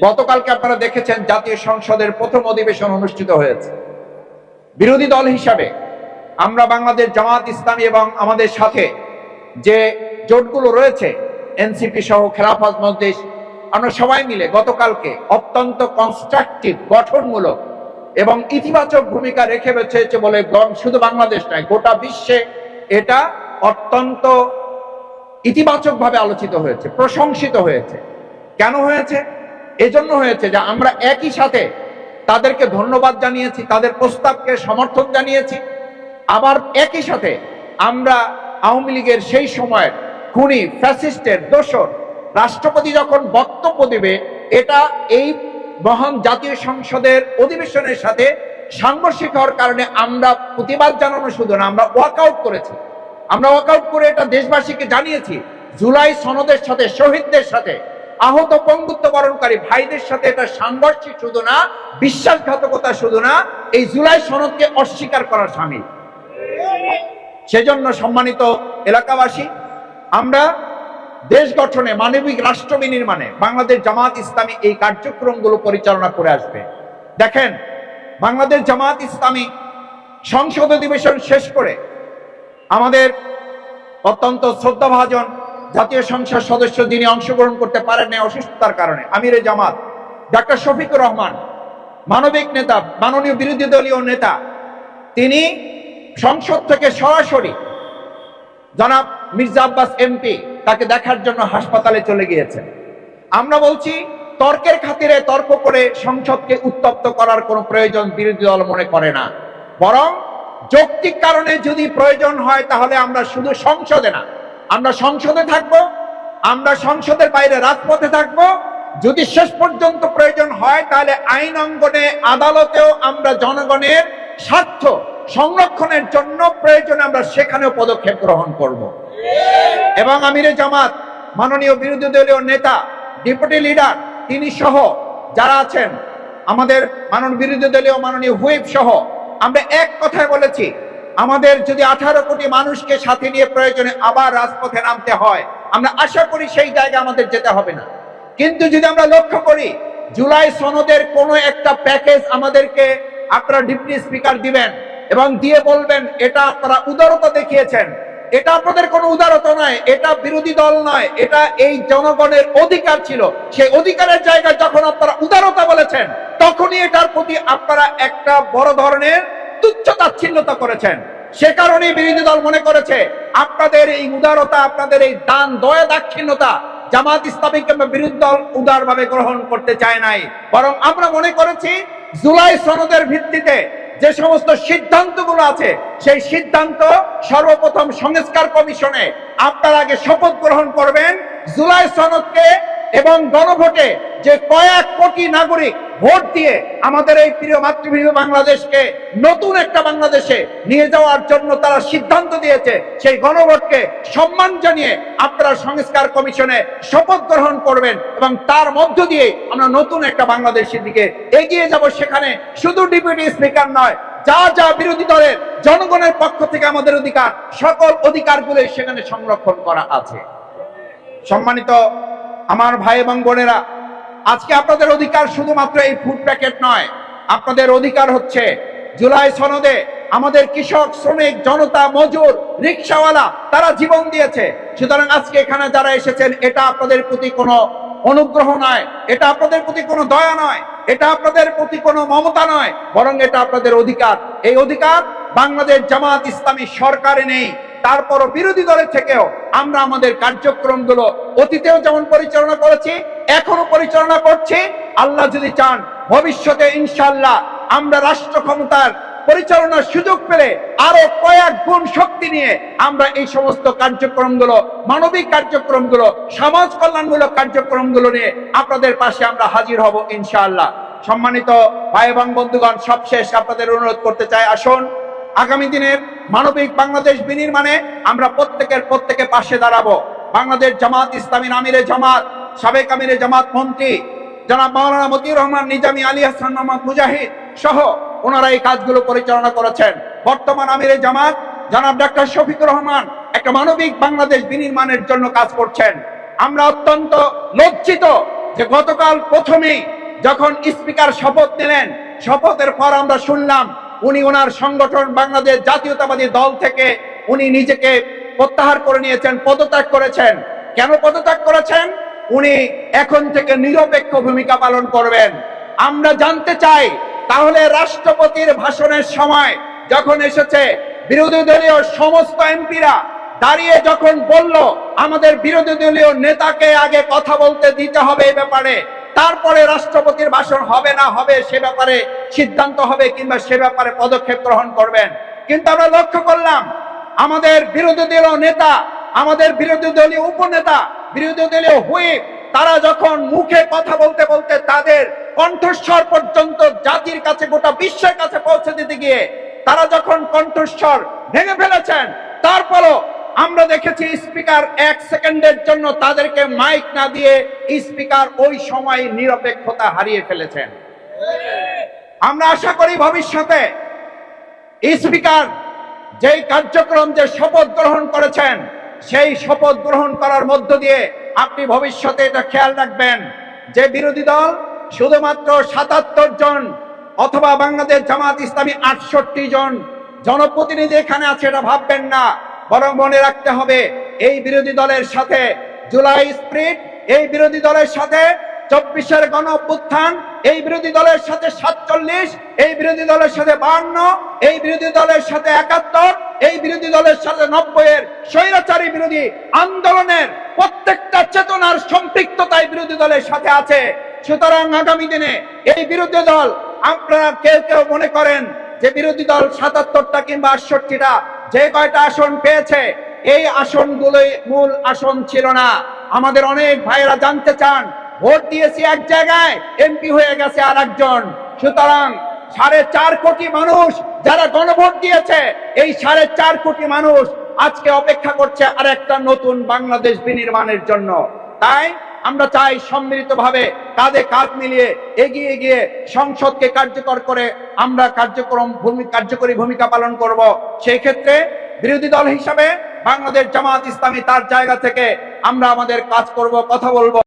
গতকালকে আপনারা দেখেছেন জাতীয় সংসদের প্রথম অধিবেশন অনুষ্ঠিত হয়েছে। বিরোধী দল হিসাবে আমরা বাংলাদেশ জামাত ইসলামী এবং আমাদের সাথে যে জোটগুলো রয়েছে এনসিপি সহ খেলাফত মজলিস, আমরা সবাই মিলে গতকালকে অত্যন্ত কনস্ট্রাকটিভ, গঠনমূলক এবং ইতিবাচক ভূমিকা রেখে বেঁচেছে বলে শুধু বাংলাদেশ নয়, গোটা বিশ্বে এটা অত্যন্ত ইতিবাচকভাবে আলোচিত হয়েছে, প্রশংসিত হয়েছে। কেন হয়েছে? এজন্য হয়েছে যে আমরা একই সাথে তাদেরকে ধন্যবাদ জানিয়েছি, তাদের প্রস্তাবকে সমর্থন জানিয়েছি। আবার একই সাথে আমরা আওয়ামী লীগের সেই সময়ের খুনি ফ্যাসিস্টের দোসর রাষ্ট্রপতি যখন বক্তব্য দেবে, এটা এই মহান জাতীয় সংসদের অধিবেশনের সাথে সাংঘর্ষিক হওয়ার কারণে আমরা প্রতিবাদ জানানো শুধু না, আমরা ওয়াকআউট করেছি। আমরা ওয়াকআউট করে এটা দেশবাসীকে জানিয়েছি, জুলাই সনদের সাথে, শহীদদের সাথে, আহত পঙ্গুত্ব বরণকারী ভাইদের সাথে এটা সাংঘর্ষিক শুধু না, বিশ্বাসঘাতকতা শুধু না, এই জুলাই সনদকে অস্বীকার করার শামিল। সেজন্য সম্মানিত এলাকাবাসী, আমরা দেশ গঠনে, মানবিক রাষ্ট্র বিনির্মাণে বাংলাদেশ জামাত ইসলামী এই কার্যক্রমগুলো পরিচালনা করে আসবে। দেখেন, বাংলাদেশ জামাত ইসলামী সংসদ অধিবেশন শেষ করে আমাদের অত্যন্ত শ্রদ্ধাভাজন জাতীয় সংসদ সদস্য, যিনি অংশগ্রহণ করতে পারেন না অসুস্থতার কারণে, আমিরে জামাত ডাক্তার শফিকুর রহমান, মানবিক নেতা, মাননীয় বিরোধী দলীয় নেতা, তিনি সংসদ থেকে সরাসরি জনাব মির্জা আব্বাস এমপি তাকে দেখার জন্য হাসপাতালে চলে গিয়েছেন। আমরা বলছি, তর্কের খাতিরে তর্ক করে সংসদকে উত্তপ্ত করার কোনো প্রয়োজন বিরোধী দল মনে করে না, বরং যৌক্তিক কারণে যদি প্রয়োজন হয় তাহলে আমরা শুধু সংসদে না, আমরা সংসদে থাকব, আমরা সংসদের বাইরে রাজপথে থাকব। যদি শেষ পর্যন্ত প্রয়োজন হয় তাহলে আইন অঙ্গনে, আদালতেও আমরা জনগণের স্বার্থ সংরক্ষণের জন্য প্রয়োজনে আমরা সেখানেও পদক্ষেপ গ্রহণ করব। এবং আমিরে জামাত, মাননীয় বিরোধী দলীয় নেতা, ডেপুটি লিডার, তিনি সহ যারা আছেন, আমাদের মাননীয় বিরোধী দলীয় মাননীয় হুইপ সহ, আমরা এক কথায় বলেছি, আমাদের যদি 18 কোটি মানুষকে সাথে নিয়ে প্রয়োজনে আবার রাজপথে নামতে হয়, আমরা আশা করি সেই জায়গায় আমাদের যেতে হবে না। কিন্তু যদি আমরা লক্ষ্য করি, জুলাই সনদের কোনো একটা প্যাকেজ আমাদেরকে আপনারা ডেপুটি স্পিকার দিবেন এবং দিয়ে বলবেন এটা আপনারা উদারতা দেখিয়েছেন, এটা আপনাদের কোনো উদারতা নয়, এটা বিরোধী দল নয়, এটা এই জনগণের অধিকার ছিল। সেই অধিকারের জায়গায় যখন আপনারা উদারতা বলেছেন, তখনই এটার প্রতি আপনারা একটা বড় ধরনের তুচ্ছ-তাচ্ছিল্যতা করেছেন। সে কারণেই বিরোধী দল মনে করেছে আপনাদের এই উদারতা, আপনাদের এই দান, দয়া, দাক্ষিণ্যতা জামাত ইসলামী কিংবা বিরোধী দল উদারভাবে গ্রহণ করতে চায় নাই, বরং আমরা মনে করেছি জুলাই সনদের ভিত্তিতে যে সমস্ত সিদ্ধান্তগুলো আছে, সেই সিদ্ধান্ত সর্বপ্রথম সংস্কার কমিশনে আপনারা আগে শপথ গ্রহণ করবেন। জুলাই সনদকে এবং গণভোটে যে কয়েক কোটি নাগরিক ভোট দিয়ে আমাদের এই প্রিয় মাতৃভূমি বাংলাদেশকে নতুন একটা বাংলাদেশে নিয়ে যাওয়ার জন্য তারা সিদ্ধান্ত দিয়েছে, সেই গণভোটকে সম্মান জানিয়ে আপনারা সংস্কার কমিশনে শপথ গ্রহণ করবেন এবং তার মধ্য দিয়ে আমরা নতুন একটা বাংলাদেশের দিকে এগিয়ে যাব। সেখানে শুধু ডেপুটি স্পিকার নয়, যা যা বিরোধী দলের জনগণের পক্ষ থেকে আমাদের অধিকার, সকল অধিকারগুলো সেখানে সংরক্ষণ করা আছে। সম্মানিত আমার ভাই এবং বোনেরা, আজকে আপনাদের অধিকার শুধুমাত্র এই ফুড প্যাকেট নয়, আপনাদের অধিকার হচ্ছে জুলাই সনদে আমাদের কৃষক, শ্রমিক, জনতা, মজুর, রিক্সাওয়ালা তারা জীবন দিয়েছে। সুতরাং আজকে এখানে যারা এসেছেন, এটা আপনাদের প্রতি কোনো অনুগ্রহ নয়, এটা আপনাদের প্রতি কোনো দয়া নয়, এটা আপনাদের প্রতি কোনো মমতা নয়, বরং এটা আপনাদের অধিকার। এই অধিকার বাংলাদেশ জামাত ইসলামী সরকারে নেই। তারপরও বিরোধী দলের থেকেও আমরা আমাদের কার্যক্রমগুলো অতীতেও যেমন পরিচালনা করেছি, এখনো পরিচালনা করছি। আল্লাহ যদি চান, ভবিষ্যতে ইনশাআল্লাহ আমরা রাষ্ট্র ক্ষমতার পরিচালনার সুযোগ পেলে আরো কয়েক গুণ শক্তি নিয়ে আমরা এই সমস্ত কার্যক্রমগুলো, মানবিক কার্যক্রমগুলো, সমাজ কল্যাণমূলক কার্যক্রমগুলো নিয়ে আপনাদের পাশে আমরা হাজির হব ইনশাআল্লাহ। সম্মানিত ভাই এবং বন্ধুগণ, সবশেষ আপনাদের অনুরোধ করতে চাই, আসুন আগামী দিনের মানবিক বাংলাদেশ বিনির্মাণে আমরা প্রত্যেকে পাশে দাঁড়াবো। বাংলাদেশ জামাত ইসলামীর আমিরে জামাত, সাবেক আমিরে জামাত মন্ত্রী জনাব মাওলানা মতিউর রহমান নিজামী, আলী হাসান মোহাম্মদ মুজাহিদ সহ ওনারা এই কাজগুলো পরিচালনা করেছেন। বর্তমান আমিরে জামাত জনাব ডাক্তার শফিকুর রহমান একটা মানবিক বাংলাদেশ বিনির্মাণের জন্য কাজ করছেন। আমরা অত্যন্ত লজ্জিত যে গতকাল প্রথমেই যখন স্পিকার শপথ নিলেন, শপথের পর আমরা শুনলাম উনি ওনার সংগঠন বাংলাদেশ জাতীয়তাবাদী দল থেকে উনি নিজেকে প্রত্যাহার করে নিয়েছেন, পদত্যাগ করেছেন। কেন পদত্যাগ করেছেন? উনি এখন থেকে নিরপেক্ষ ভূমিকা পালন করবেন। আমরা জানতে চাই, তাহলে রাষ্ট্রপতির ভাষণের সময় যখন এসেছে, বিরোধী দলীয় সমস্ত এমপিরা দাঁড়িয়ে যখন বলল আমাদের বিরোধী দলীয় নেতাকে আগে কথা বলতে দিতে হবে এই ব্যাপারে, তারপরে রাষ্ট্রপতির ভাষণ হবে না হবে সে ব্যাপারে সিদ্ধান্ত হবে কিংবা সে ব্যাপারে পদক্ষেপ গ্রহণ করবেন। কিন্তু আমরা লক্ষ্য করলাম আমাদের বিরোধী দলীয় নেতা, আমাদের বিরোধী দলীয় উপনেতা, বিরোধী দলীয় হুইপ, তারা যখন মুখে কথা বলতে বলতে তাদের কণ্ঠস্বর পর্যন্ত জাতির কাছে, গোটা বিশ্বের কাছে পৌঁছে দিতে গিয়ে তারা যখন কণ্ঠস্বর ভেঙে ফেলেছেন, তারপরও আমরা দেখেছি স্পিকার 1 সেকেন্ডের জন্য তাদেরকে মাইক না দিয়ে স্পিকার ওই সময় নিরপেক্ষতা হারিয়ে ফেলেছেন। আমরা আশা করি ভবিষ্যতে স্পিকার যেই কার্যক্রম, যে শপথ গ্রহণ করেছেন, সেই শপথ গ্রহণ করার মধ্য দিয়ে আপনি ভবিষ্যতে এটা খেয়াল রাখবেন যে বিরোধী দল শুধুমাত্র 77 জন অথবা বাংলাদেশ জামাত ইসলামী 68 জন জনপ্রতিনিধি এখানে আছে এটা ভাববেন না, বরং মনে রাখতে হবে এই বিরোধী দলের সাথে জুলাই স্প্রিট, এই বিরোধী দলের সাথে 24-এর গণ অভ্যুত্থান, এই বিরোধী দলের সাথে 47, এই বিরোধী দলের সাথে 52, এই বিরোধী দলের সাথে 71, এই বিরোধী দলের সাথে 90-এর স্বৈরাচারী বিরোধী আন্দোলনের প্রত্যেকটা চেতনার সম্পৃক্ততায় বিরোধী দলের সাথে আছে। সুতরাং আগামী দিনে এই বিরোধী দল, আপনারা কেউ কেউ মনে করেন যে বিরোধী দল 77টা কিংবা 68টা যে কয়টা আসন পেয়েছে, এই আসনগুলোই মূল আসন ছিল না। আমাদের অনেক ভাইয়েরা জানতে চান, ভোট দিয়েছি এক জায়গায়, এমপি হয়ে গেছে আর একজন। সুতরাং 4.5 কোটি মানুষ যারা গণভোট দিয়েছে, এই 4.5 কোটি মানুষ আজকে অপেক্ষা করছে আর একটা নতুন বাংলাদেশ বিনির্মাণের জন্য। তাই আমরা চাই সম্মিলিতভাবে কাঁধে কাঁধ মিলিয়ে এগিয়ে গিয়ে সংসদকে কার্যকর করে আমরা কার্যকরী ভূমিকা পালন করব। সেই ক্ষেত্রে বিরোধী দল হিসাবে বাংলাদেশ জামাত ইসলামী তার জায়গা থেকে আমরা আমাদের কাজ করব, কথা বলবো।